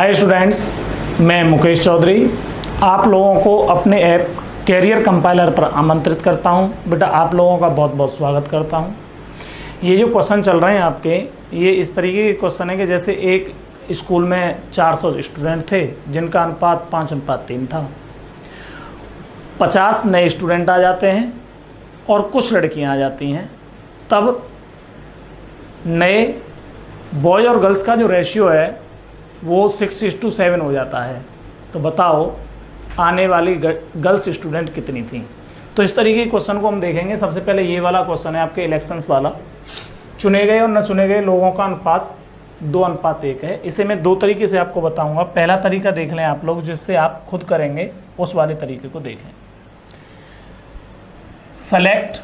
Hi students, मैं मुकेश चौधरी आप लोगों को अपने ऐप कैरियर कंपाइलर पर आमंत्रित करता हूं। बेटा आप लोगों का बहुत बहुत स्वागत करता हूं। ये जो क्वेश्चन चल रहे हैं आपके, ये इस तरीके के क्वेश्चन है कि जैसे एक स्कूल में 400 स्टूडेंट थे जिनका अनुपात 5:3 था। 50 नए स्टूडेंट आ जाते हैं और कुछ लड़कियां आ जाती हैं, तब नए बॉय और गर्ल्स का जो रेशियो है वो 6:7 हो जाता है। तो बताओ आने वाली गर्ल्स स्टूडेंट कितनी थी। तो इस तरीके के क्वेश्चन को हम देखेंगे। सबसे पहले ये वाला क्वेश्चन है आपके इलेक्शंस वाला। चुने गए और न चुने गए लोगों का अनुपात 2:1 है। इसे मैं दो तरीके से आपको बताऊंगा। पहला तरीका देख लें आप लोग, जिससे आप खुद करेंगे, उस वाले तरीके को देखें। सेलेक्ट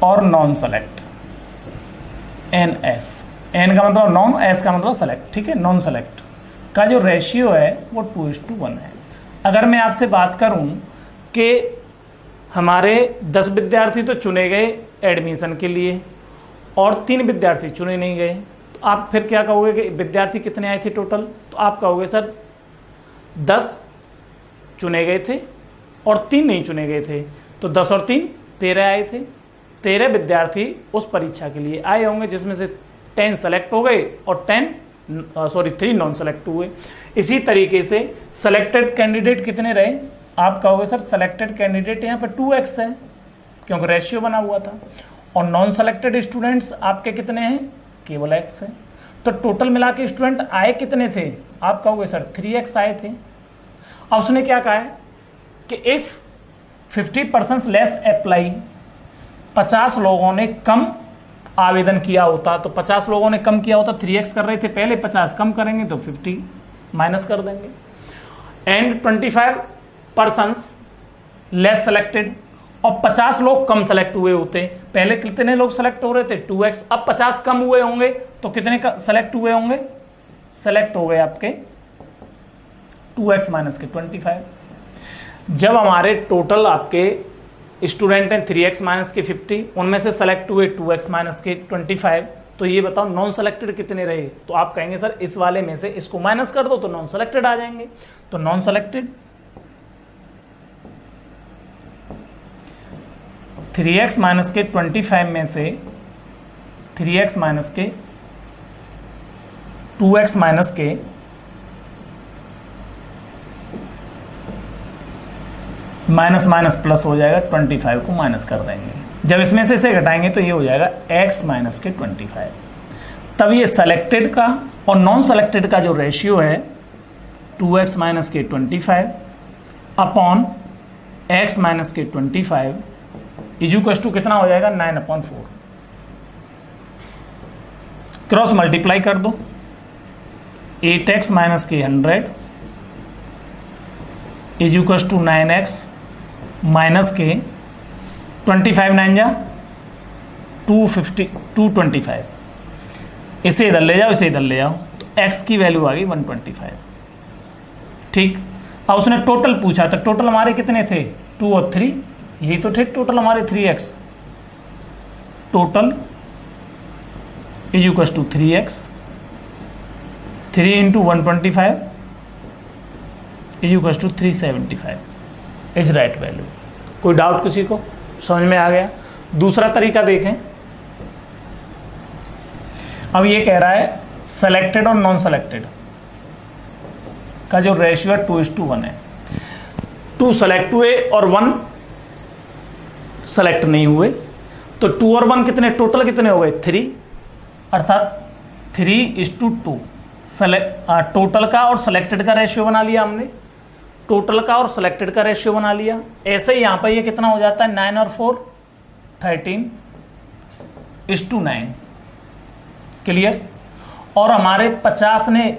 और नॉन सेलेक्ट, NS, N का मतलब नॉन, S का मतलब सेलेक्ट, ठीक है। नॉन सेलेक्ट का जो रेशियो है वो 2:1 है। अगर मैं आपसे बात करूं कि हमारे 10 विद्यार्थी तो चुने गए एडमिशन के लिए और 3 विद्यार्थी चुने नहीं गए, तो आप फिर क्या कहोगे कि विद्यार्थी कितने आए थे टोटल? तो आप कहोगे सर 10 चुने गए थे और 3 नहीं चुने गए थे, तो 10 और 3 13 आए थे। 13 विद्यार्थी उस परीक्षा के लिए आए होंगे, जिसमें से 10 सेलेक्ट हो गए और 3 नॉन सेलेक्ट हुए। इसी तरीके से सेलेक्टेड कैंडिडेट कितने रहे? आप कहोगे सर सेलेक्टेड कैंडिडेट यहाँ पर 2x है, क्योंकि रेशियो बना हुआ था, और नॉन सेलेक्टेड स्टूडेंट्स आपके कितने हैं? केवल x है। तो टोटल मिला के स्टूडेंट आए कितने थे? आप कहोगे सर 3x आए थे। अब उसने क्या कहा है कि इफ 50% लेस अप्लाई, 50 लोगों ने कम आवेदन किया होता, तो 50 लोगों ने कम किया होता, 3x कर रहे थे पहले, 50 कम करेंगे तो 50 माइनस कर देंगे। एंड 25% लेस सेलेक्टेड, और 50 लोग कम सेलेक्ट हुए होते। पहले कितने लोग सेलेक्ट हो रहे थे? 2x। अब 50 कम हुए होंगे तो कितने सेलेक्ट हुए होंगे? सेलेक्ट हो गए आपके 2x माइनस के 25। जब हमारे टोटल आपके स्टूडेंट हैं 3x माइनस के 50, उनमें से सेलेक्ट हुए 2x माइनस के 25, तो ये बताओ नॉन सेलेक्टेड कितने रहे? तो आप कहेंगे सर इस वाले में से इसको माइनस कर दो तो नॉन सेलेक्टेड आ जाएंगे। तो नॉन सेलेक्टेड 3x माइनस के 25 में से 3x माइनस के 2x माइनस के माइनस माइनस प्लस हो जाएगा, 25 को माइनस कर देंगे। जब इसमें से इसे घटाएंगे तो ये हो जाएगा x माइनस के 25। तब ये सेलेक्टेड का और नॉन सेलेक्टेड का जो रेशियो है 2x माइनस के 25 अपॉन x माइनस के 25 इक्वल्स टू कितना हो जाएगा? 9/4। क्रॉस मल्टीप्लाई कर दो, 8x माइनस के 100 इक्वल्स टू 9x माइनस के 25 9 जा 225। इसे इधर ले जाओ, इसे इधर ले जाओ, तो x की वैल्यू आ गई 125। ठीक। अब उसने टोटल पूछा, तो टोटल हमारे कितने थे? 2 और 3, यही तो थे टोटल हमारे 3x। Total equals to 3x, 3 into 125 equals to 375 is right value. कोई डाउट किसी को? समझ में आ गया? दूसरा तरीका देखें। अब ये कह रहा है सेलेक्टेड और नॉन सेलेक्टेड का जो रेशियो है 2:1 है। 2 सेलेक्ट हुए और 1 सेलेक्ट नहीं हुए, तो 2 और 1 कितने? टोटल कितने हो गए? 3, अर्थात 3:2। टोटल का और सेलेक्टेड का रेशियो बना लिया हमने, टोटल का और सेलेक्टेड का रेशियो बना लिया। ऐसे ही यहाँ पर ये कितना हो जाता है? 9 और 4 13:9। क्लियर? और हमारे 50 ने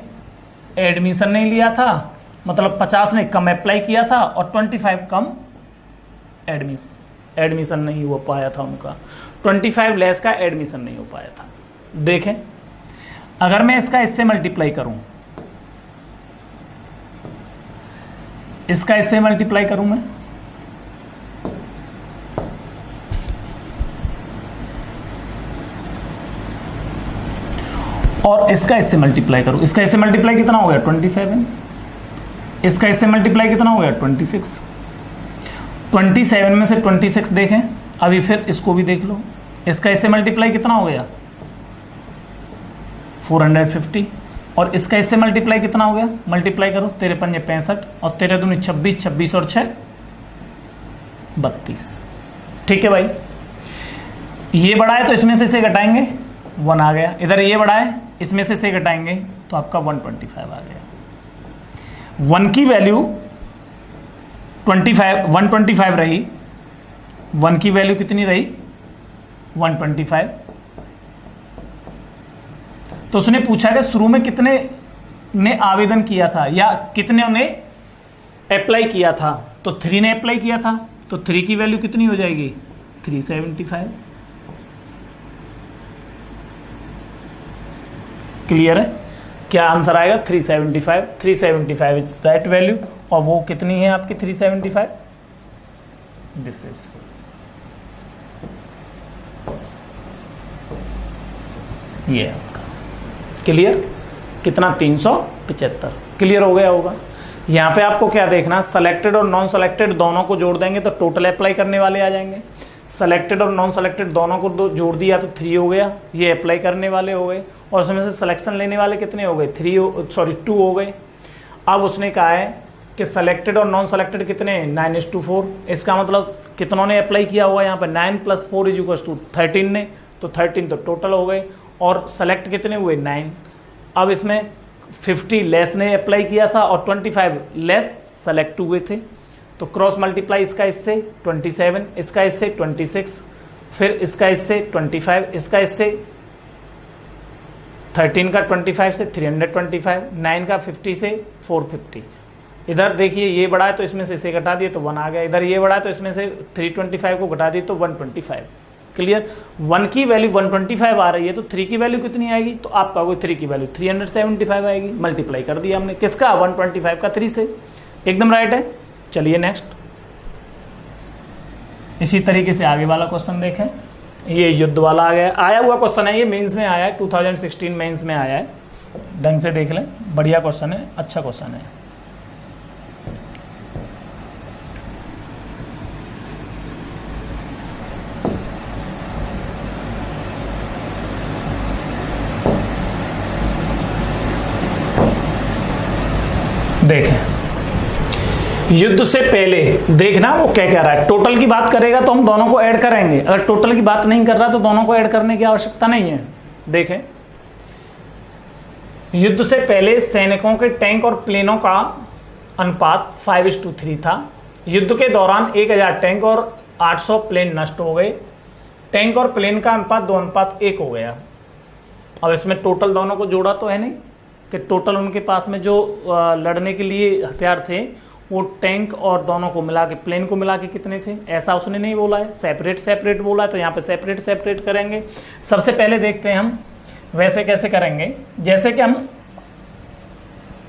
एडमिशन नहीं लिया था, मतलब 50 ने कम अप्लाई किया था और 25 कम एडमिशन नहीं हो पाया था उनका। 25 लेस का एडमिशन नहीं हो पाया था। देखें, अगर मैं इसका इससे मल्टीप्लाई करूं, इसका इससे मल्टीप्लाई करूं मैं, और इसका इससे मल्टीप्लाई करो, इसका इससे मल्टीप्लाई कितना हो गया 27, इसका इससे मल्टीप्लाई कितना हो गया 26। 27 में से 26 देखें, अभी फिर इसको भी देख लो, इसका इससे मल्टीप्लाई कितना हो गया 450, और इसका इससे मल्टीप्लाई कितना हो गया, मल्टीप्लाई करो, तेरे पंजे 65 और तेरे दूनी 26, 26 और 6 32। ठीक है भाई, ये बड़ा है तो इसमें से घटाएंगे 1 आ गया, इधर ये बड़ा है इसमें से घटाएंगे तो आपका 125 आ गया। 1 की वैल्यू 125 रही, 1 की वैल्यू कितनी रही 125। तो उसने पूछा कि शुरू में कितने ने आवेदन किया था या कितने ने अप्लाई किया था, तो 3 ने अप्लाई किया था, तो 3 की वैल्यू कितनी हो जाएगी 375। क्लियर है, क्या आंसर आएगा 375। 375 इज राइट वैल्यू, और वो कितनी है आपकी 375, दिस इज। ये आपका क्लियर, कितना 375। क्लियर हो गया होगा। यहाँ पे आपको क्या देखना, सेलेक्टेड और नॉन सेलेक्टेड दोनों को जोड़ देंगे तो टोटल अप्लाई करने वाले आ जाएंगे। सेलेक्टेड और नॉन सेलेक्टेड दोनों को जोड़ दिया तो 3 हो गया, ये अप्लाई करने वाले हो गए, और उसमें से सिलेक्शन लेने वाले कितने हो गए 2 हो गए। अब उसने कहा है कि सेलेक्टेड और नॉन सेलेक्टेड कितने हैं 9:4। इसका मतलब कितनों ने अप्लाई किया हुआ यहाँ पर 9 + 4 = 13 ने, तो 13 तो टोटल हो गए, और सेलेक्ट कितने हुए 9। अब इसमें 50 लेस ने अप्लाई किया था और 25 लेस सेलेक्ट हुए थे, तो क्रॉस मल्टीप्लाई इसका इससे 27, इसका इससे 26, फिर इसका इससे 25, इसका इससे 13 का 25 से 325, 9 का 50 से 450। इधर देखिए ये बड़ा है तो इसमें से इसे घटा दिए तो 1 आ गया, इधर ये बड़ा है तो इसमें से 325 को घटा दिए तो 125। क्लियर, 1 की वैल्यू 125 आ रही है तो 3 की वैल्यू कितनी आएगी, तो आपका कोई 3 की वैल्यू 375 आएगी। मल्टीप्लाई कर दिया हमने किसका 125 का 3 से, एकदम राइट है। चलिए नेक्स्ट, इसी तरीके से आगे वाला क्वेश्चन देखें। ये युद्ध वाला आ गया, आया हुआ क्वेश्चन है, ये मेंस में आया है, 2016 मेंस में आया है, ढंग से देख लें, बढ़िया क्वेश्चन है, अच्छा क्वेश्चन है। देखें, युद्ध से पहले देखना वो क्या कह रहा है। टोटल की बात करेगा तो हम दोनों को ऐड करेंगे, अगर टोटल की बात नहीं कर रहा तो दोनों को ऐड करने की आवश्यकता नहीं है। देखें, युद्ध से पहले सैनिकों के टैंक और प्लेनों का अनुपात 5:3 था। युद्ध के दौरान 1000 टैंक और 800 प्लेन नष्ट हो गए। टैंक और प्लेन का अनुपात 2:1 हो गया। अब इसमें टोटल दोनों को जोड़ा तो है नहीं कि टोटल उनके पास में जो लड़ने के लिए हथियार थे वो टैंक और दोनों को मिला के, प्लेन को मिला के कितने थे, ऐसा उसने नहीं बोला है, सेपरेट सेपरेट बोला है, तो यहाँ पे सेपरेट सेपरेट करेंगे। सबसे पहले देखते हैं हम वैसे कैसे करेंगे, जैसे कि हम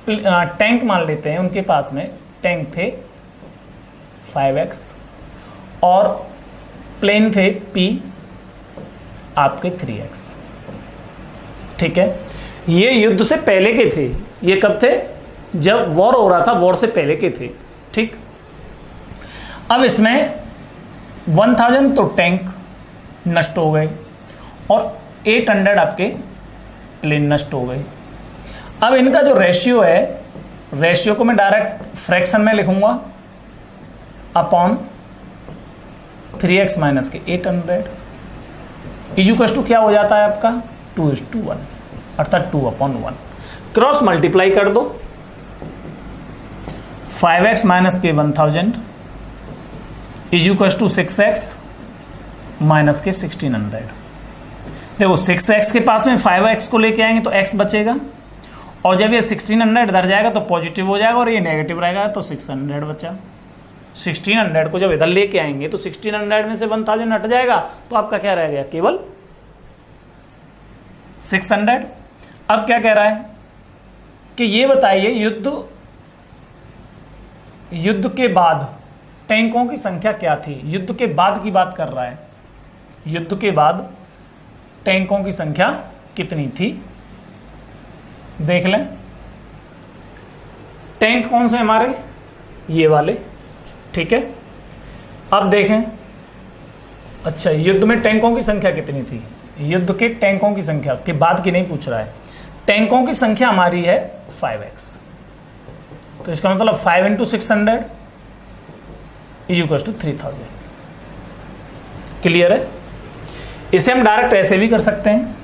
टैंक मान लेते हैं, उनके पास में टैंक थे 5x और प्लेन थे P आपके 3x। ठीक है, ये युद्ध से पहले के थे, ये कब थे, जब वॉर हो रहा था, वॉर से पहले के थे। ठीक, अब इसमें 1000 तो टैंक नष्ट हो गए और 800 आपके प्लेन नष्ट हो गए। अब इनका जो रेशियो है, रेशियो को मैं डायरेक्ट फ्रैक्शन में लिखूंगा अपॉन 3x माइनस के 800 इक्वल टू क्या हो जाता है आपका 2:1, अर्थात 2/1। क्रॉस मल्टीप्लाई कर दो, 5x माइनस के 1000 इक्वल टू 6x माइनस के 1600। देखो 6x के पास में 5x को लेके आएंगे तो x बचेगा, और जब ये 1600 इधर जाएगा तो पॉजिटिव हो जाएगा और ये नेगेटिव रहेगा तो 600 बचा। 1600 को जब इधर लेके आएंगे तो 1600 में से 1000 हट जाएगा तो आपका क्या रह गया, केवल 600। अब क्या कह रहा है कि ये बताइए युद्ध के बाद टैंकों की संख्या क्या थी। युद्ध के बाद की बात कर रहा है, युद्ध के बाद टैंकों की संख्या कितनी थी। देख लें, टैंक कौन से हमारे, ये वाले, ठीक है। अब देखें, अच्छा युद्ध में टैंकों की संख्या कितनी थी, युद्ध के टैंकों की संख्या के बाद की नहीं पूछ रहा है, टैंकों की संख्या हमारी है 5x, तो इसका मतलब 5 इंटू 600 = 3000। क्लियर है। इसे हम डायरेक्ट ऐसे भी कर सकते हैं,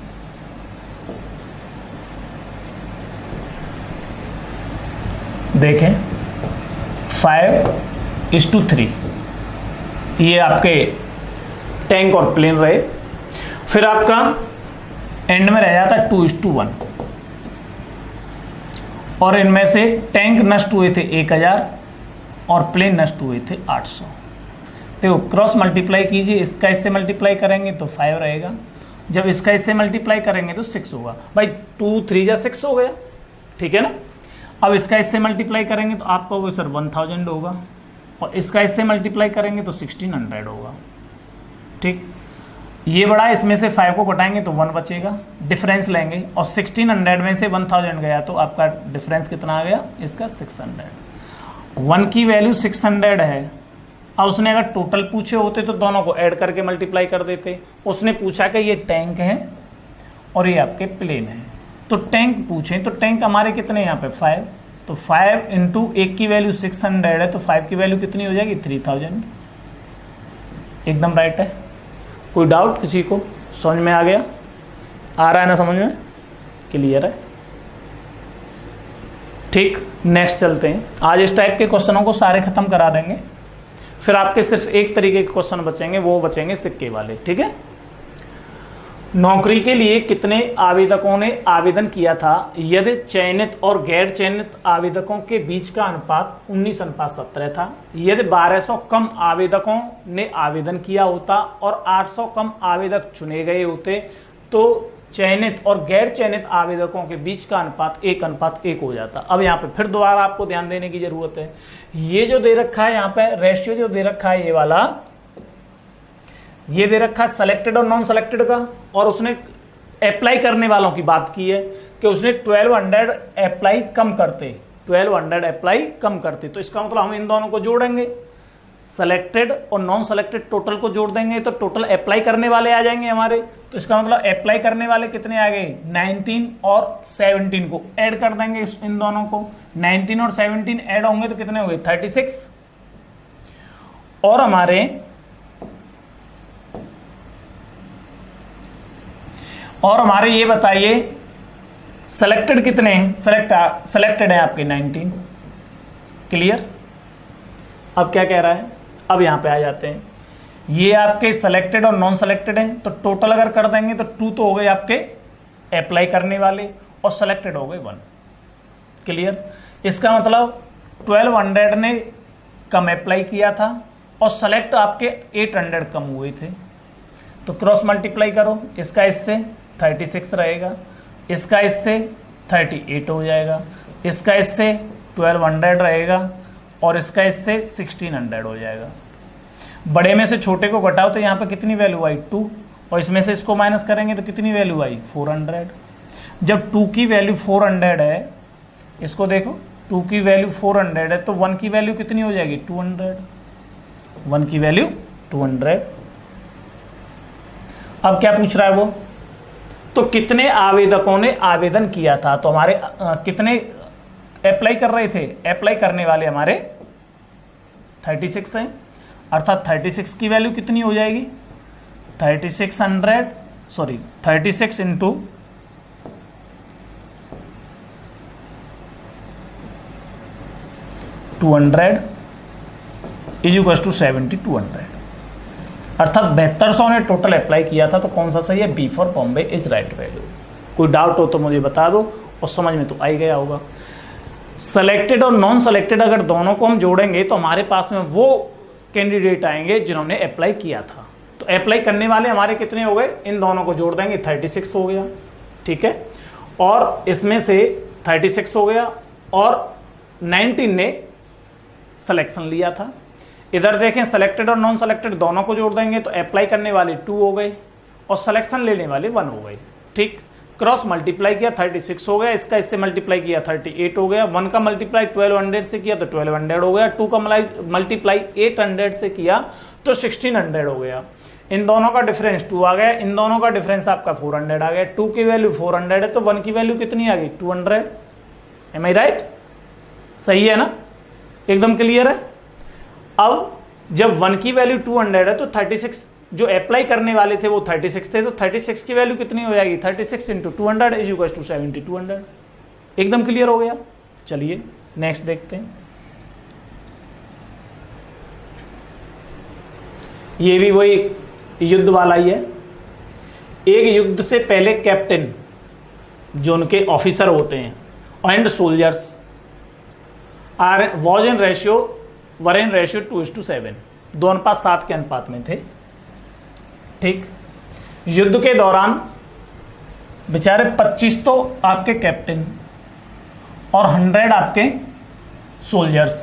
देखें 5:3, ये आपके टैंक और प्लेन रहे, फिर आपका एंड में रह जाता 2:1, और इनमें से टैंक नष्ट हुए थे 1000 और प्लेन नष्ट हुए थे 800। तो क्रॉस मल्टीप्लाई कीजिए, इसका इससे मल्टीप्लाई करेंगे तो 5 रहेगा, जब इसका इससे मल्टीप्लाई करेंगे तो 6 होगा। भाई 2 3 जा 6 हो गया, ठीक है ना। अब इसका इससे मल्टीप्लाई करेंगे तो आपका वो सर 1000 होगा, और इसका इससे मल्टीप्लाई करेंगे तो 1600 होगा, ठीक। ये बड़ा, इसमें से 5 को घटाएंगे तो 1 बचेगा, डिफरेंस लेंगे, और 1600 में से 1000 गया तो आपका डिफरेंस कितना आ गया, इसका 600। 1 की वैल्यू 600 है। अब उसने अगर टोटल पूछे होते तो दोनों को ऐड करके मल्टीप्लाई कर देते, उसने पूछा कि ये टैंक है और ये आपके प्लेन है, तो टैंक पूछे तो टैंक हमारे कितने यहाँ पे 5, तो 5 इंटू 1 की वैल्यू 600 है, तो 5 की वैल्यू कितनी हो जाएगी 3000। एकदम राइट है। कोई डाउट किसी को, समझ में आ गया, आ रहा है ना समझ में, क्लियर है, ठीक। नेक्स्ट चलते हैं, आज इस टाइप के क्वेश्चनों को सारे खत्म करा देंगे, फिर आपके सिर्फ एक तरीके के क्वेश्चन बचेंगे, वो बचेंगे सिक्के वाले, ठीक है। नौकरी के लिए कितने आवेदकों ने आवेदन किया था यदि चयनित और गैर चयनित आवेदकों के बीच का अनुपात 19:17 था। यदि 1200 कम आवेदकों ने आवेदन किया होता और 800 कम आवेदक चुने गए होते तो चयनित और गैर चयनित आवेदकों के बीच का अनुपात 1:1 हो जाता। अब यहाँ पे फिर दोबारा आपको ध्यान देने की जरूरत है, ये जो दे रखा है यहाँ पे रेशियो जो दे रखा है, ये वाला ये दे रखा है सेलेक्टेड और नॉन सेलेक्टेड का, और उसने अप्लाई करने वालों की बात की है कि उसने 1200 अप्लाई कम करते, 1200 अप्लाई कम करते, तो इसका मतलब हम इन दोनों को जोड़ेंगे, सेलेक्टेड और नॉन सेलेक्टेड टोटल को जोड़ देंगे तो टोटल अप्लाई करने वाले आ जाएंगे हमारे। तो इसका मतलब अप्लाई करने वाले कितने आ गए, 19 और 17 को ऐड कर देंगे इन दोनों को, 19 और 17 ऐड होंगे तो कितने हो गए 36। और हमारे ये बताइए सेलेक्टेड कितने हैं, सेलेक्टेड है आपके 19। क्लियर। अब क्या कह रहा है, अब यहां पे आ जाते हैं, ये आपके सेलेक्टेड और नॉन सेलेक्टेड हैं, तो टोटल अगर कर देंगे तो 2 तो हो गए आपके अप्लाई करने वाले और सेलेक्टेड हो गए 1। क्लियर। इसका मतलब 1200 ने कम अप्लाई किया था और सेलेक्ट आपके 800 कम हुए थे, तो क्रॉस मल्टीप्लाई करो, इसका इससे 36 रहेगा, इसका इससे 38 हो जाएगा, इसका इससे 1200 रहेगा और इसका इससे 1600 हो जाएगा। बड़े में से छोटे को घटाओ तो यहाँ पर कितनी वैल्यू आई 2, और इसमें से इसको माइनस करेंगे तो कितनी वैल्यू आई 400। जब 2 की वैल्यू 400 है, इसको देखो 2 की वैल्यू 400 है, तो 1 की वैल्यू कितनी हो जाएगी 200, 1 की वैल्यू 200। अब क्या पूछ रहा है वो, तो कितने आवेदकों ने आवेदन किया था, तो हमारे कितने अप्लाई कर रहे थे, अप्लाई करने वाले हमारे 36 हैं, अर्थात 36 की वैल्यू कितनी हो जाएगी 36 इंटू 200 = 7200, अर्थात 7200 ने टोटल अप्लाई किया था। तो कौन सा सही है, B for Bombay is right value. कोई डाउट हो तो मुझे बता दो, और समझ में तो आ ही गया होगा। सेलेक्टेड और नॉन सेलेक्टेड अगर दोनों को हम जोड़ेंगे तो हमारे पास में वो कैंडिडेट आएंगे जिन्होंने अप्लाई किया था। तो अप्लाई करने वाले हमारे कितने हो गए, इन दोनों को जोड़ देंगे 36 हो गया, ठीक है। और इसमें से 36 हो गया और 19 ने सिलेक्शन लिया था। इधर देखें सेलेक्टेड और नॉन सेलेक्टेड दोनों को जोड़ देंगे तो अप्लाई करने वाले 2 हो गए और सिलेक्शन लेने वाले 1 हो गए, ठीक। क्रॉस मल्टीप्लाई किया 36 हो गया, इसका इससे मल्टीप्लाई किया 38 हो गया, 1 का मल्टीप्लाई 1200 से किया तो 1200 हो गया, 2 का मल्टीप्लाई 800 से किया तो 1600 हो गया। इन दोनों का डिफरेंस 2 आ गया, इन दोनों का डिफरेंस आपका 400 आ गया। 2 की वैल्यू 400 है तो 1 की वैल्यू कितनी आ गई 200। एम आई राइट? सही है ना, एकदम क्लियर है। अब जब 1 की वैल्यू 200 है तो 36 जो अप्लाई करने वाले थे वो 36 थे, तो 36 की वैल्यू कितनी हो जाएगी 36 इंटू 200 इज इक्वल टू 7200। एकदम क्लियर हो गया। चलिए नेक्स्ट देखते हैं। ये भी वही युद्ध वाला ही है। एक युद्ध से पहले कैप्टन जो उनके ऑफिसर होते हैं and soldiers are was in ratio were in ratio 2:7, 2:7 के अनुपात में थे। ठीक, युद्ध के दौरान बेचारे 25 तो आपके कैप्टन और 100 आपके सोल्जर्स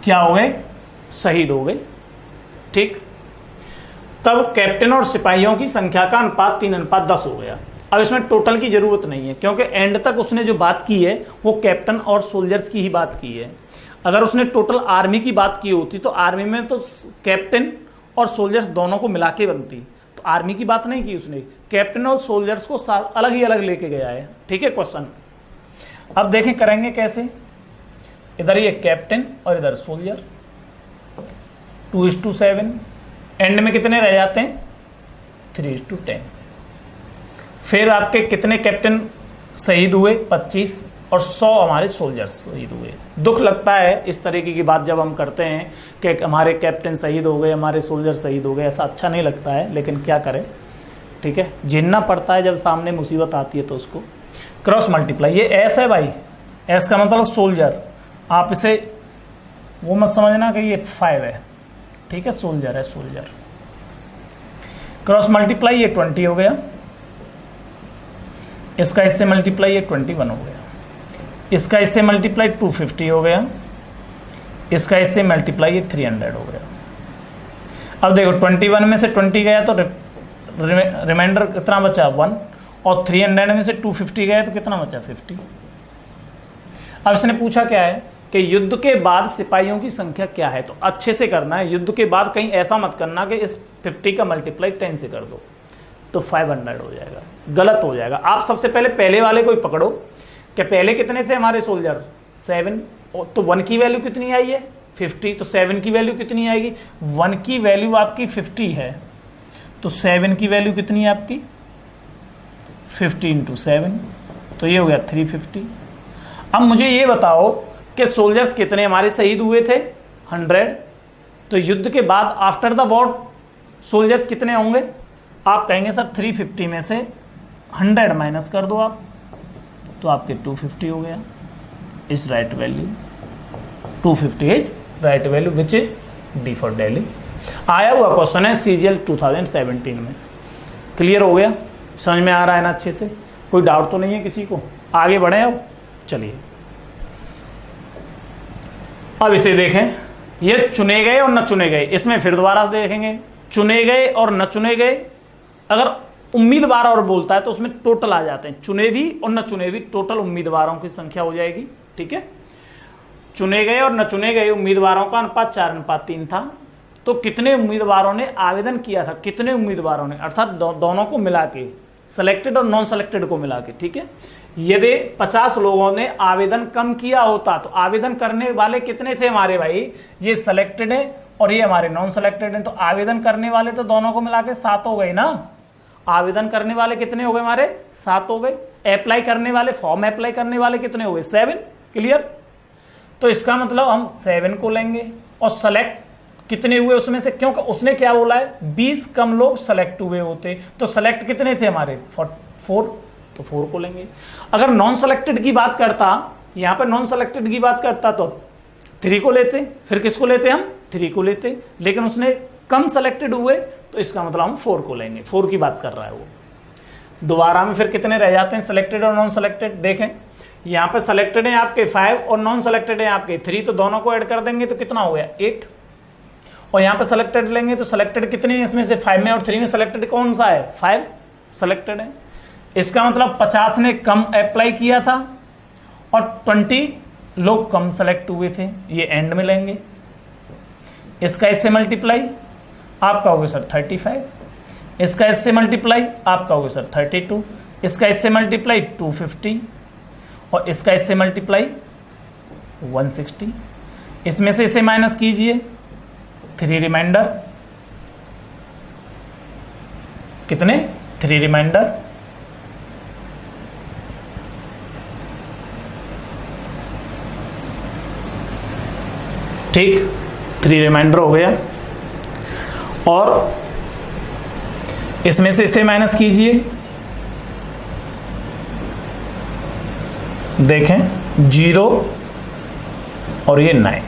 क्या हो गए, शहीद हो गए। ठीक, तब कैप्टन और सिपाहियों की संख्या का अनुपात 3:10 हो गया। अब इसमें टोटल की जरूरत नहीं है क्योंकि एंड तक उसने जो बात की है वो कैप्टन और सोल्जर्स की ही बात की है। अगर उसने टोटल आर्मी की बात की होती तो आर्मी में तो कैप्टन और सोल्जर्स दोनों को मिला के बनती, तो आर्मी की बात नहीं की उसने, कैप्टन और सोल्जर्स को अलग ही अलग लेके गया है। ठीक है क्वेश्चन। अब देखें करेंगे कैसे। इधर ये कैप्टन और इधर सोल्जर, 2:7, एंड में कितने रह जाते हैं 3:10। फिर आपके कितने कैप्टन शहीद हुए 25 और 100 हमारे सोल्जर्स शहीद हुए। दुख लगता है इस तरीके की बात जब हम करते हैं कि हमारे कैप्टन शहीद हो गए, हमारे सोल्जर शहीद हो गए, ऐसा अच्छा नहीं लगता है, लेकिन क्या करें। ठीक है, झेलना पड़ता है जब सामने मुसीबत आती है तो उसको। क्रॉस मल्टीप्लाई, ये एस है भाई, एस का मतलब सोल्जर, आप इसे वो मत समझना कि ये 5 है। ठीक है, सोल्जर है सोल्जर। क्रॉस मल्टीप्लाई ये 20 हो गया, इसका इससे मल्टीप्लाई ये 21 हो गया, इसका इससे मल्टीप्लाई 250 हो गया, इसका इससे मल्टीप्लाई ये 300 हो गया। अब देखो 21 में से 20 गया तो रिमाइंडर कितना बचा 1, और 300 में से 250 गया तो कितना बचा 50। अब इसने पूछा क्या है कि युद्ध के बाद सिपाहियों की संख्या क्या है, तो अच्छे से करना है। युद्ध के बाद कहीं ऐसा मत करना कि इस 50 का मल्टीप्लाई 10 से कर दो तो 500 हो जाएगा, गलत हो जाएगा। आप सबसे पहले वाले को ही पकड़ो कि पहले कितने थे हमारे सोल्जर 7, तो 1 की वैल्यू कितनी आई है 50, तो 7 की वैल्यू कितनी आएगी, 1 की वैल्यू आपकी 50 है तो 7 की वैल्यू कितनी है आपकी 50 इंटू 7, तो ये हो गया 350। अब मुझे ये बताओ कि सोल्जर्स कितने हमारे शहीद हुए थे 100, तो युद्ध के बाद आफ्टर द वॉर सोल्जर्स कितने होंगे। आप कहेंगे सर 350 में से 100 माइनस कर दो आप, तो आपके 250 हो गया। Is right value 250 is right value which is D for Delhi. आया हुआ क्वेश्चन है CGL 2017 में। क्लियर हो गया, समझ में आ रहा है ना अच्छे से, कोई डाउट तो नहीं है किसी को। आगे बढ़े अब, चलिए अब इसे देखें। ये चुने गए और न चुने गए, इसमें फिर दोबारा देखेंगे। चुने गए और न चुने गए, अगर उम्मीदवार और बोलता है तो उसमें टोटल आ जाते हैं, चुने भी और न चुने भी, टोटल उम्मीदवारों की संख्या हो जाएगी। ठीक है, चुने गए और न चुने गए उम्मीदवारों का अनुपात 4:3 था, तो कितने उम्मीदवारों ने आवेदन किया था, कितने उम्मीदवारों ने, अर्थात दोनों को मिला के, सेलेक्टेड और नॉन सेलेक्टेड को मिला के। ठीक है, यदि 50 लोगों ने आवेदन कम किया होता तो आवेदन करने वाले कितने थे हमारे भाई, ये सेलेक्टेड है और ये हमारे नॉन सेलेक्टेड है, तो आवेदन करने वाले तो दोनों को मिला के 7 हो गए ना। आवेदन करने वाले कितने हो गए हमारे 7 हो गए, अप्लाई करने वाले, फॉर्म अप्लाई करने वाले कितने हो गए 7। क्लियर, तो इसका मतलब हम 7 को लेंगे और सेलेक्ट कितने हुए उसमें से, क्योंकि उसने क्या बोला है 20 कम लोग सेलेक्ट हुए होते, तो सेलेक्ट कितने थे हमारे 4, तो 4 को लेंगे। अगर नॉन सेलेक्टेड की बात करता, यहां पर नॉन सेलेक्टेड की बात करता तो 3 को लेते, फिर किसको लेते हम 3 को लेते, लेकिन उसने कम सेलेक्टेड हुए तो इसका मतलब हम 4 को लेंगे, 4 की बात कर रहा है वो। दोबारा में फिर कितने रह जाते हैं सेलेक्टेड और नॉन सेलेक्टेड, देखें यहां पे सेलेक्टेड है आपके 5 और नॉन सेलेक्टेड है आपके 3, तो दोनों को ऐड कर देंगे तो कितना हो गया 8, और यहां पे सेलेक्टेड लेंगे तो सेलेक्टेड कितने हैं इसमें से 5 में और 3 में सेलेक्टेड कौन सा है 5 सेलेक्टेड है। इसका मतलब 50 ने कम अप्लाई किया था और 20 लोग कम सेलेक्ट हुए थे, ये एंड में लेंगे। इसका इससे मल्टीप्लाई आपका होगा सर 35, इसका इससे मल्टीप्लाई आपका होगा सर 32, इसका इससे मल्टीप्लाई 250 और इसका इससे मल्टीप्लाई 160। इसमें से इसे माइनस कीजिए, 3 रिमाइंडर, कितने 3 रिमाइंडर, ठीक 3 रिमाइंडर हो गया। और इसमें से इसे माइनस कीजिए, देखें 0 और ये 9,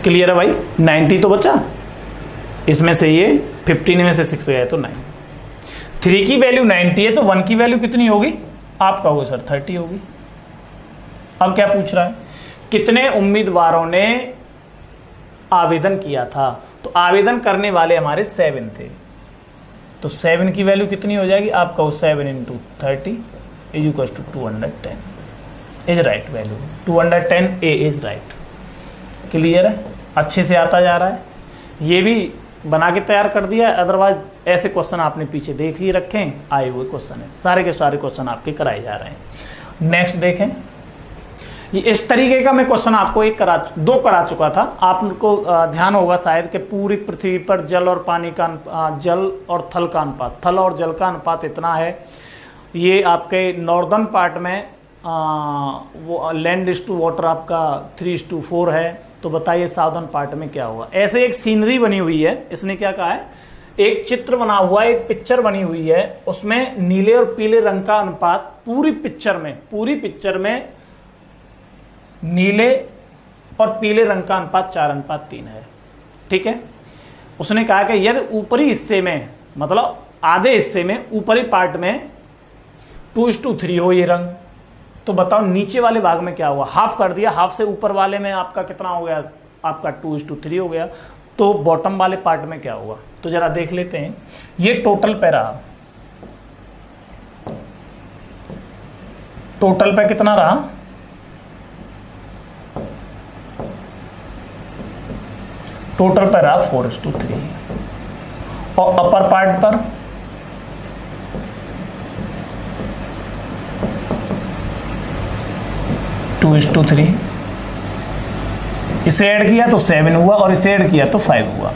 क्लियर है भाई। 90 तो बचा, इसमें से ये 15 में से 6 गए तो 9। 3 की वैल्यू 90 है तो 1 की वैल्यू कितनी होगी आपका होगा सर 30 होगी। अब क्या पूछ रहा है, कितने उम्मीदवारों ने आवेदन किया था, तो आवेदन करने वाले हमारे 7 थे, तो 7 की वैल्यू कितनी हो जाएगी आपका, 7 × 30 is equal to 210 is right value, 210 A is right. Clear है, अच्छे से आता जा रहा है, ये भी बना के तैयार कर दिया है, अदरवाइज ऐसे क्वेश्चन आपने पीछे देख ही रखे हैं, आए हुए क्वेश्चन है, सारे के सारे क्वेश्चन आपके कराए जा रहे हैं। नेक्स्ट देखें, ये इस तरीके का मैं क्वेश्चन आपको दो करा चुका था, आपको ध्यान होगा शायद कि पूरी पृथ्वी पर जल और पानी का जल और थल का अनुपात, थल और जल का अनुपात इतना है। ये आपके नॉर्दर्न पार्ट में वो लैंड इज टू वाटर आपका 3:4 है, तो बताइए साउदर्न पार्ट में क्या होगा। ऐसे एक सीनरी बनी हुई है, इसने क्या कहा है, एक चित्र बना हुआ है, एक पिक्चर बनी हुई है, उसमें नीले और पीले रंग का अनुपात पूरी पिक्चर में नीले और पीले रंग का अनुपात 4:3 है। ठीक है, उसने कहा कि यदि ऊपरी हिस्से में, मतलब आधे हिस्से में, ऊपरी पार्ट में 2:3 हो ये रंग, तो बताओ नीचे वाले भाग में क्या हुआ, हाफ कर दिया, हाफ से ऊपर वाले में आपका कितना हो गया, आपका 2:3 हो गया, तो बॉटम वाले पार्ट में क्या हुआ, तो जरा देख लेते हैं। ये टोटल पे रहा, टोटल पे कितना रहा, टोटल पर रहा 4:3 और अपर पार्ट पर टू इज टू 3, इसे ऐड किया तो 7 हुआ और इसे ऐड किया तो 5 हुआ।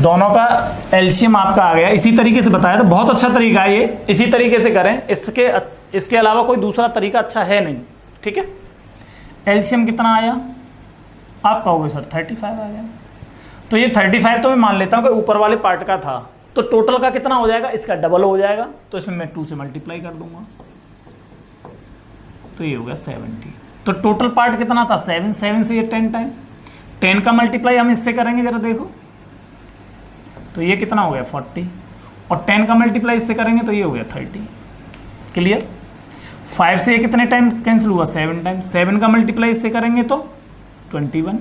दोनों का एलसीएम आपका आ गया। इसी तरीके से बताया, तो बहुत अच्छा तरीका है ये, इसी तरीके से करें, इसके अलावा कोई दूसरा तरीका अच्छा है नहीं। ठीक है, एलसीएम कितना आया आपका, होगा सर 35 आ गया। तो ये 35 तो मैं मान लेता हूं कि ऊपर वाले पार्ट का था, तो टोटल का कितना हो जाएगा, इसका डबल हो जाएगा, तो इसमें मैं 2 से मल्टीप्लाई कर दूंगा, तो ये होगा 70। तो टोटल पार्ट कितना था 7, 7 से ये 10 टाइम, 10 का मल्टीप्लाई हम इससे करेंगे, जरा देखो, तो ये कितना हो गया 40 और 10 का मल्टीप्लाई इससे करेंगे तो ये हो गया 30। क्लियर, 5 से ये कितने टाइम्स कैंसिल हुआ, 7 टाइम्स, 7 का मल्टीप्लाई इससे करेंगे तो 21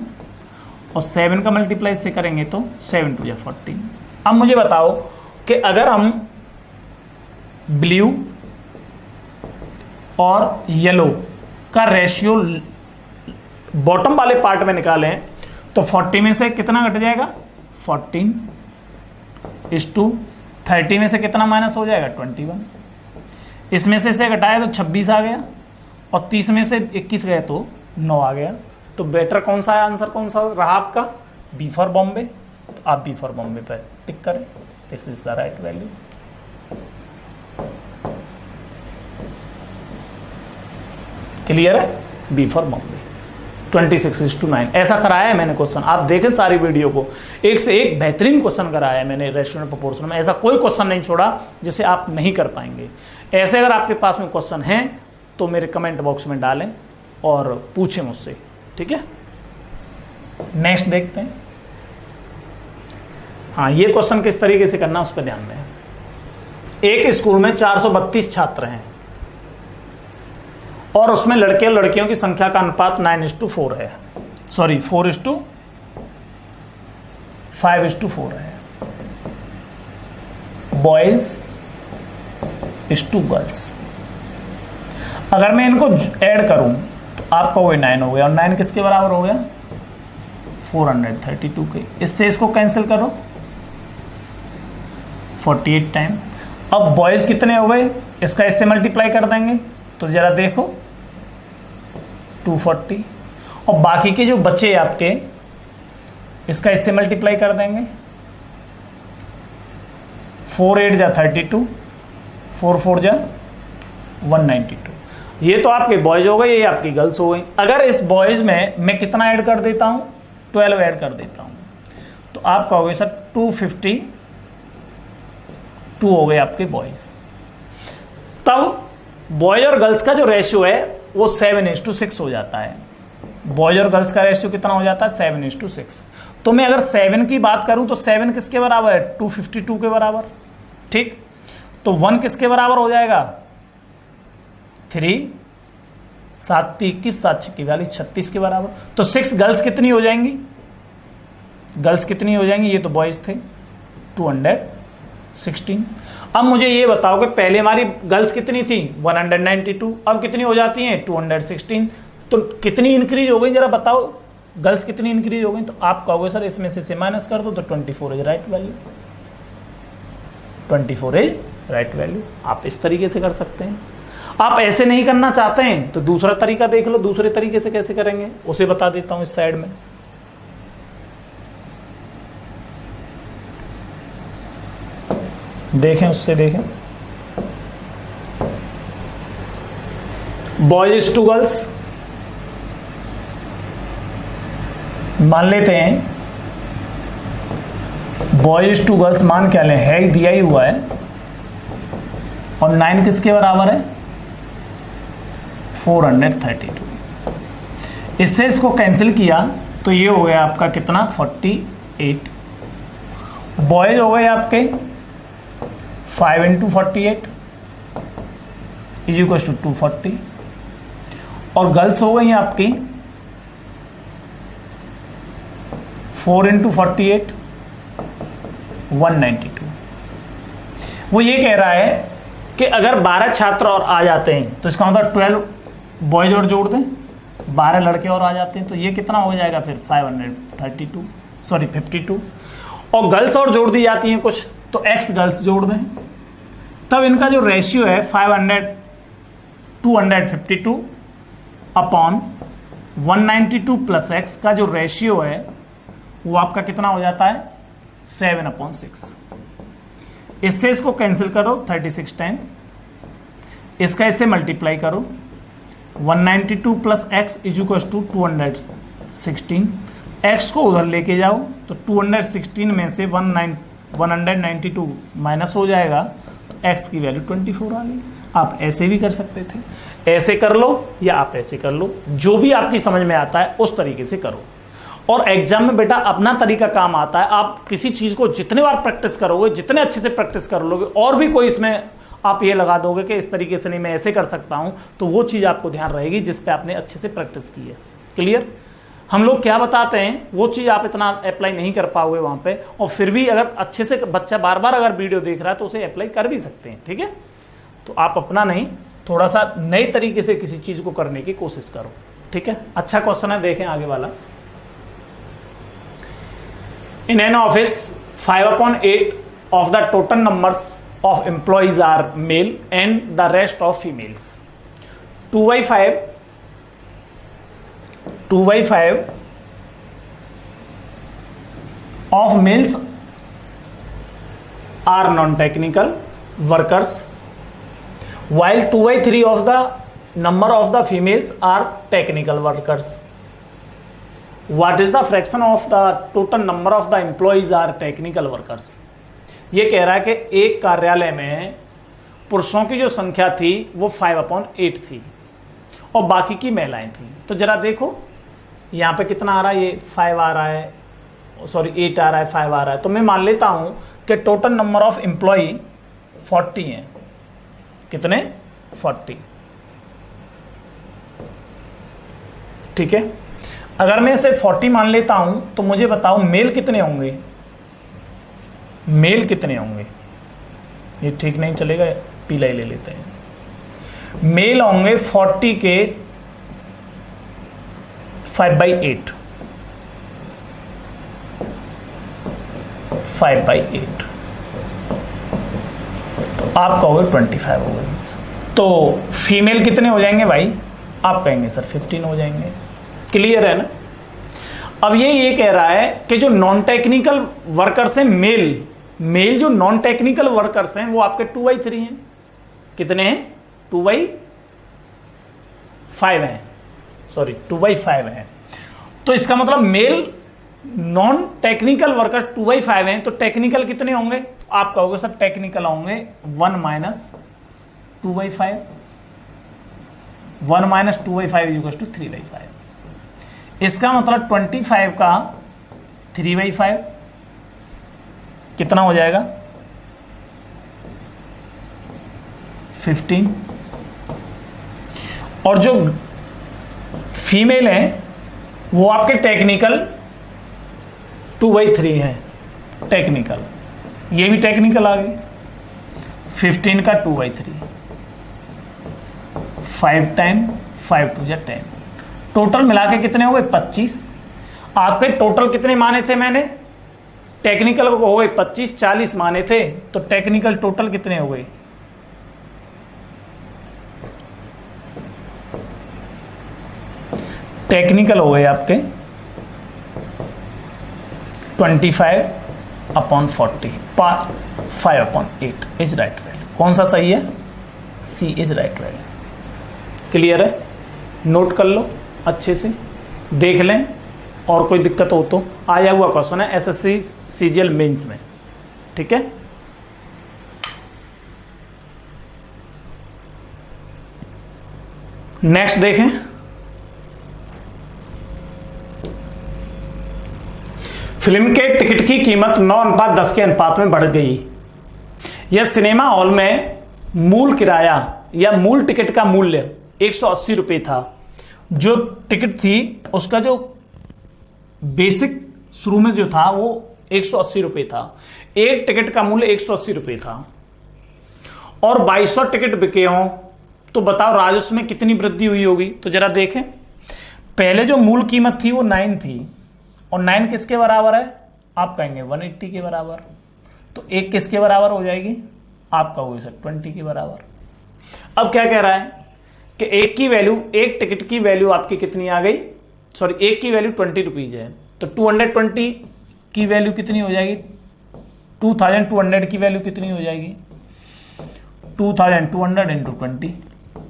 और 7 का मल्टीप्लाई इससे करेंगे तो 7 × 14। अब मुझे बताओ कि अगर हम ब्लू और येलो का रेशियो बॉटम वाले पार्ट में निकालें तो 40 में से कितना घट जाएगा, 14:30 में से कितना माइनस हो जाएगा, 21। इसमें से इसे घटाया तो 26 आ गया और 30 में से 21 गए तो 9 आ गया। तो बेटर कौन सा है, आंसर कौन सा रहा आपका, बी फॉर बॉम्बे। तो आप बी फॉर बॉम्बे पर टिक करें, this is the right value. Clear है, बी फॉर बॉम्बे 26:9। ऐसा कराया है मैंने क्वेश्चन, आप देखें सारी वीडियो को, एक से एक बेहतरीन क्वेश्चन कराया है मैंने रेशियो एंड प्रोपोर्शन में। ऐसा कोई क्वेश्चन नहीं छोड़ा जिसे आप नहीं कर पाएंगे। ऐसे अगर आपके पास में क्वेश्चन हैं तो मेरे कमेंट बॉक्स में डालें और पूछें मुझसे, ठीक है। नेक्स्ट देखते हैं। हाँ, ये क्वेश्चन किस तरीके से करना उस पर ध्यान दें। एक स्कूल में 432 छात्र हैं और उसमें लड़के और लड़कियों की संख्या का अनुपात 9:4 है, सॉरी 4:5:4 है। Boys is to girls. अगर मैं इनको ऐड करूं तो आपका वो 9 हो गया, और 9 किसके बराबर हो गया? 432 के। इससे इसको कैंसिल करो 48 टाइम। अब बॉयज कितने हो गए, इसका इससे मल्टीप्लाई कर देंगे तो जरा देखो 240, और बाकी के जो बचे आपके इसका इससे मल्टीप्लाई कर देंगे 4 8 जा 32, 4 4 जा 192। ये तो आपके बॉयज हो गए, ये आपकी गर्ल्स हो गई। अगर इस बॉयज में मैं कितना ऐड कर देता हूं, 12 ऐड कर देता हूं, तो आप कहोगे सर 252 हो गए आपके बॉयज। तब बॉयज और गर्ल्स का जो रेशियो है वो 7:6 हो जाता है। बॉयज और गर्ल्स का रेशियो कितना हो जाता है? 7:6। तो मैं अगर 7 की बात करूं तो 7 किसके बराबर है? 252 के बराबर। ठीक, तो 1 किसके बराबर हो जाएगा? 3 7 21 7 6 36 के बराबर। तो 6 गर्ल्स कितनी हो जाएंगी? गर्ल्स कितनी हो जाएंगी? ये तो बॉयज थे 216। अब मुझे ये बताओ कि पहले हमारी गर्ल्स कितनी थी? 192। अब कितनी हो जाती हैं? 216। तो कितनी इंक्रीज हो गई जरा बताओ, गर्ल्स कितनी इंक्रीज हो गई? तो आप कहोगे सर इसमें से माइनस कर दो तो 24 is right value. 24 is right value. आप इस तरीके से कर सकते हैं। आप ऐसे नहीं करना चाहते हैं तो दूसरा तरीका देख लो, दूसरे तरीके से कैसे करेंगे उसे बता देता हूं इस साइड में। देखें, उससे देखें। बॉयज टू गर्ल्स मान लेते हैं, बॉयज टू गर्ल्स मान क्या लें, है दिया ही हुआ है, और 9 किसके बराबर है? 432। इससे इसको कैंसिल किया तो ये हो गया आपका कितना? 48। बॉयज हो गए आपके 5 × 48 इज 240, और गर्ल्स हो गई आपकी 4 × 48 192। वो ये कह रहा है कि अगर 12 छात्र और आ जाते हैं तो इसका मतलब 12 बॉयज और जोड़ दें, 12 लड़के और आ जाते हैं तो ये कितना हो जाएगा फिर? 52, और गर्ल्स और जोड़ दी जाती हैं कुछ तो एक्स गर्ल्स जोड़ दें, तब इनका जो रेशियो है 252 अपॉन 192 प्लस एक्स का जो रेशियो है वो आपका कितना हो जाता है? 7/6। इससे इसको कैंसिल करो 36 टाइम, इसका इससे मल्टीप्लाई करो 192 plus X is equal to 216। X को उधर लेके जाओ तो 216 में से 192 माइनस हो जाएगा तो एक्स की वैल्यू 24 आ गई। आप ऐसे भी कर सकते थे, ऐसे कर लो या आप ऐसे कर लो, जो भी आपकी समझ में आता है उस तरीके से करो। और एग्जाम में बेटा अपना तरीका काम आता है। आप किसी चीज़ को जितने बार प्रैक्टिस करोगे, जितने अच्छे से प्रैक्टिस कर लोगे, और भी कोई इसमें आप ये लगा दोगे कि इस तरीके से नहीं मैं ऐसे कर सकता हूं, तो वो चीज़ आपको ध्यान रहेगी जिस पे आपने अच्छे से प्रैक्टिस की है। क्लियर? हम लोग क्या बताते हैं वो चीज़ आप इतना अप्लाई नहीं कर पाओगे वहाँ पे, और फिर भी अगर अच्छे से बच्चा बार बार अगर वीडियो देख रहा है तो उसे अप्लाई कर भी सकते हैं। ठीक है, तो आप अपना नहीं, थोड़ा सा नए तरीके से किसी चीज़ को करने की कोशिश करो। ठीक है, अच्छा क्वेश्चन है, देखें आगे वाला। In an office, 5/8 of the total numbers of employees are male and the rest of females. 2/5 of males are non-technical workers, while 2/3 of the number of the females are technical workers. What is the fraction of the total number of the employees are technical workers? ये कह रहा है कि एक कार्यालय में पुरुषों की जो संख्या थी वो 5/8 थी और बाकी की महिलाएं थी। तो जरा देखो यहाँ पे कितना आ रहा है, ये 5 आ रहा है, सॉरी 8 आ रहा है, 5 आ रहा है। तो मैं मान लेता हूँ कि टोटल नंबर ऑफ एम्प्लॉय 40 हैं। कितने? 40। ठीक है, अगर मैं इसे 40 मान लेता हूं तो मुझे बताओ मेल कितने होंगे? मेल कितने होंगे? ये ठीक नहीं चलेगा, पीला ही ले लेते हैं। मेल होंगे 40 के 5/8, 5/8, तो आप कहोगे 25 हो गए। तो फीमेल कितने हो जाएंगे भाई? आप कहेंगे सर 15 हो जाएंगे। क्लियर है ना? अब ये कह रहा है कि जो नॉन टेक्निकल वर्कर्स हैं, मेल जो नॉन टेक्निकल वर्कर्स हैं वो आपके 2/3 हैं। कितने हैं? 2/5 हैं, सॉरी 2/5 हैं। तो इसका मतलब मेल नॉन टेक्निकल वर्कर 2/5 हैं, तो टेक्निकल कितने होंगे? आप कहोगे सर टेक्निकल होंगे 1 - 2/5, 1 - 2/5 = 3/5। इसका मतलब 25 का 3/5 कितना हो जाएगा? 15। और जो फीमेल हैं वो आपके टेक्निकल 2/3 हैं। टेक्निकल, ये भी टेक्निकल आ गई। 15 का 2/3, 5 टाइम 5 × 10, टोटल मिला के कितने हो गए? 25। आपके टोटल कितने माने थे मैंने? टेक्निकल को हो गए 25, 40 माने थे, तो टेक्निकल टोटल कितने हो गए? टेक्निकल हो गए आपके 25/40, 5/8 इज राइट वैल्यू। कौन सा सही है? सी इज राइट वैल्यू। क्लियर है? नोट कर लो अच्छे से, देख लें, और कोई दिक्कत हो तो आया हुआ क्वेश्चन है एसएससी सीजीएल मेंस में। ठीक है, नेक्स्ट देखें। फिल्म के टिकट की कीमत 9:10 के अनुपात में बढ़ गई। यह सिनेमा हॉल में मूल किराया या मूल टिकट का मूल्य 180 रुपये था। जो टिकट थी उसका जो बेसिक शुरू में जो था वो 180 रुपये था। एक टिकट का मूल्य 180 रुपये था और 2200 टिकट बिके हों, तो बताओ राजस्व में कितनी वृद्धि हुई होगी? तो जरा देखें, पहले जो मूल कीमत थी वो 9 थी, और 9 किसके बराबर है? आप कहेंगे 180 के बराबर। तो एक किसके बराबर हो जाएगी? आप कहोगे सर 20 के बराबर। अब क्या कह रहा है कि एक की वैल्यू, एक टिकट की वैल्यू आपकी कितनी आ गई? सॉरी, एक की वैल्यू 20 रुपीज है, तो 220 की वैल्यू कितनी हो जाएगी? 2200 की वैल्यू कितनी हो जाएगी? 2200 × 20,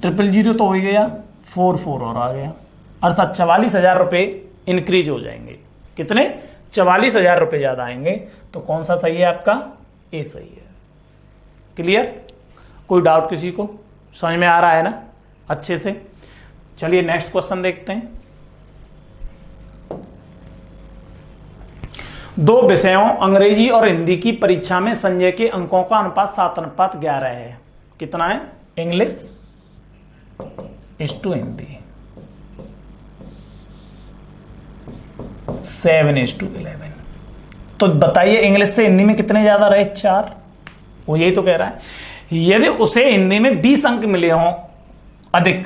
000 तो हो ही गया, 44 और आ गया, अर्थात 44,000 रुपये इंक्रीज हो जाएंगे। कितने? 44,000 रुपये ज़्यादा आएंगे। तो कौन सा सही है आपका? ए सही है। क्लियर? कोई डाउट किसी को? समझ में आ रहा है ना अच्छे से? चलिए नेक्स्ट क्वेश्चन देखते हैं। 2 विषयों अंग्रेजी और हिंदी की परीक्षा में संजय के अंकों का अनुपात 7:11 है। कितना है? इंग्लिश इस टू हिंदी 7:11। तो बताइए इंग्लिश से हिंदी में कितने ज्यादा रहे? 4। वो यही तो कह रहा है, यदि उसे हिंदी में 20 अंक मिले हों अधिक,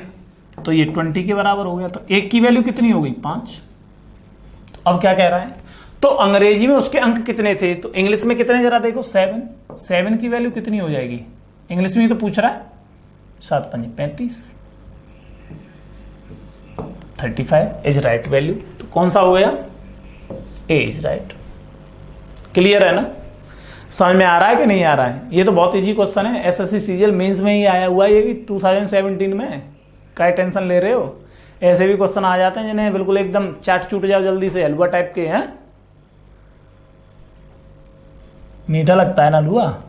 तो ये 20 के बराबर हो गया। तो एक की वैल्यू कितनी हो गई? 5। तो अब क्या कह रहा है? तो अंग्रेजी में उसके अंक कितने थे, तो इंग्लिश में कितने? जरा देखो, 7 की वैल्यू कितनी हो जाएगी? इंग्लिश में तो पूछ रहा है। 7 × 5 = 35, 35 इज राइट वैल्यू। तो कौन सा हो गया? ए इज राइट। क्लियर है ना? समझ में आ रहा है कि नहीं आ रहा है? ये तो बहुत इजी क्वेश्चन है, एसएससी सीजीएल मेंस में ही आया हुआ है ये भी 2017 में। क्या टेंशन ले रहे हो? ऐसे भी क्वेश्चन आ जाते हैं जिन्हें बिल्कुल एकदम चाट चूट जाओ जल्दी से, हलवा टाइप के हैं। मीठा लगता है ना हलवा?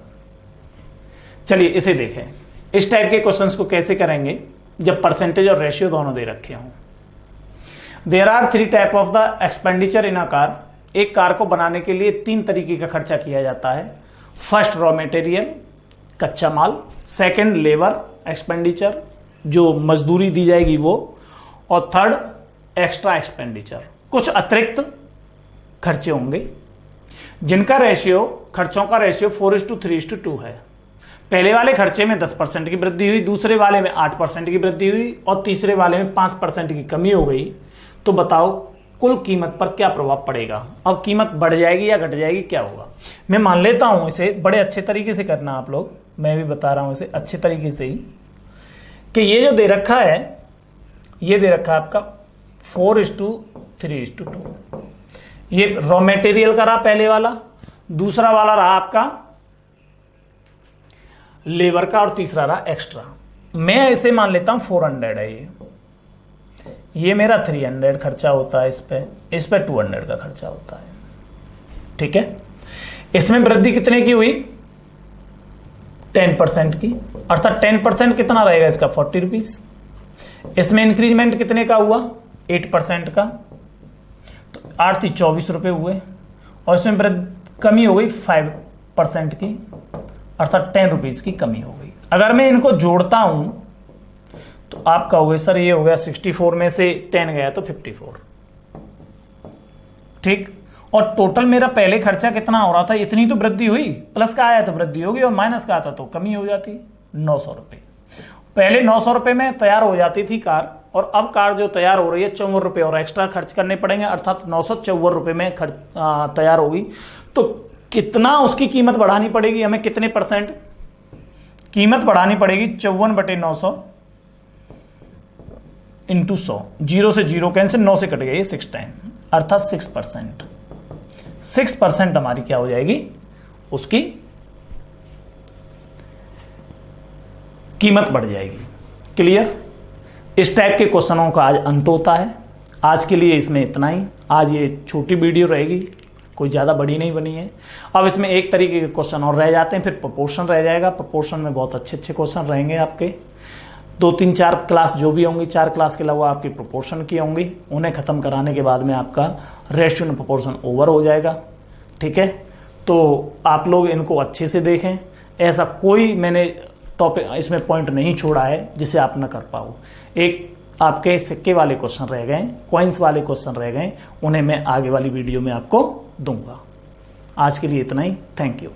चलिए इसे देखें, इस टाइप के क्वेश्चंस को कैसे करेंगे जब परसेंटेज और रेशियो दोनों दे रखे हों। There are 3 type of the expenditure in a car. एक कार को बनाने के लिए 3 तरीके का खर्चा किया जाता है। फर्स्ट रॉ मटेरियल, कच्चा माल। सेकंड लेबर एक्सपेंडिचर, जो मजदूरी दी जाएगी वो। और थर्ड एक्स्ट्रा एक्सपेंडिचर, कुछ अतिरिक्त खर्चे होंगे जिनका रेशियो, खर्चों का रेशियो 4:3:2 है। पहले वाले खर्चे में 10% की वृद्धि हुई, दूसरे वाले में 8% की वृद्धि हुई और तीसरे वाले में 5% की कमी हो गई, तो बताओ कुल कीमत पर क्या प्रभाव पड़ेगा? अब कीमत बढ़ जाएगी या घट जाएगी, क्या होगा? मैं मान लेता हूं इसे बड़े अच्छे तरीके से करना आप लोग, मैं भी बता रहा हूं इसे अच्छे तरीके से ही, कि ये जो दे रखा है, ये दे रखा है आपका 4:3:2। ये रॉ मटेरियल का रहा पहले वाला, दूसरा वाला रहा आपका लेबर का और तीसरा रहा एक्स्ट्रा। मैं इसे मान लेता हूं 400 है, ये मेरा 300 खर्चा होता है, इस पे 200 का खर्चा होता है। ठीक है, इसमें वृद्धि कितने की हुई? 10% की, अर्थात 10% कितना रहेगा इसका? 40 रुपीज। इसमें इंक्रीजमेंट कितने का हुआ? 8% का, तो 8 थी 24 रुपये हुए, और इसमें कमी हो गई 5% की, अर्थात 10 रुपीज की कमी हो गई। अगर मैं इनको जोड़ता हूं तो आप कहोगे सर ये हो गया 64 में से 10 गया तो 54। ठीक, और टोटल मेरा पहले खर्चा कितना हो रहा था? इतनी तो वृद्धि हुई, प्लस का आया तो वृद्धि होगी, और माइनस का आता तो कमी हो जाती। 900 रुपये पहले 900 रुपये में तैयार हो जाती थी कार, और अब कार जो तैयार हो रही है 54 रुपये और एक्स्ट्रा खर्च करने पड़ेंगे, अर्थात 954 रुपये में तैयार होगी। तो कितना उसकी कीमत बढ़ानी पड़ेगी हमें? कितने % कीमत बढ़ानी पड़ेगी? 54/900 इंटू 100, 0 से 0 कैंसिल, 9 से कट गया ये 6 टाइम, अर्थात 6%। 6% हमारी क्या हो जाएगी? उसकी कीमत बढ़ जाएगी। क्लियर? इस टाइप के क्वेश्चनों का आज अंत होता है। आज के लिए इसमें इतना ही। आज ये छोटी वीडियो रहेगी, कोई ज़्यादा बड़ी नहीं बनी है। अब इसमें एक तरीके के क्वेश्चन और रह जाते हैं, फिर प्रोपोर्शन रह जाएगा। प्रोपोर्शन में बहुत अच्छे अच्छे क्वेश्चन रहेंगे आपके। 2, 3, 4 क्लास जो भी होंगी, 4 क्लास के अलावा आपकी प्रोपोर्शन की होंगी, उन्हें ख़त्म कराने के बाद में आपका रेशियो एंड प्रोपोर्शन ओवर हो जाएगा। ठीक है, तो आप लोग इनको अच्छे से देखें। ऐसा कोई मैंने टॉपिक इसमें पॉइंट नहीं छोड़ा है जिसे आप न कर पाओ। एक आपके सिक्के वाले क्वेश्चन रह गए, कॉइन्स वाले क्वेश्चन रह गए, उन्हें मैं आगे वाली वीडियो में आपको दूंगा। आज के लिए इतना ही। Thank you.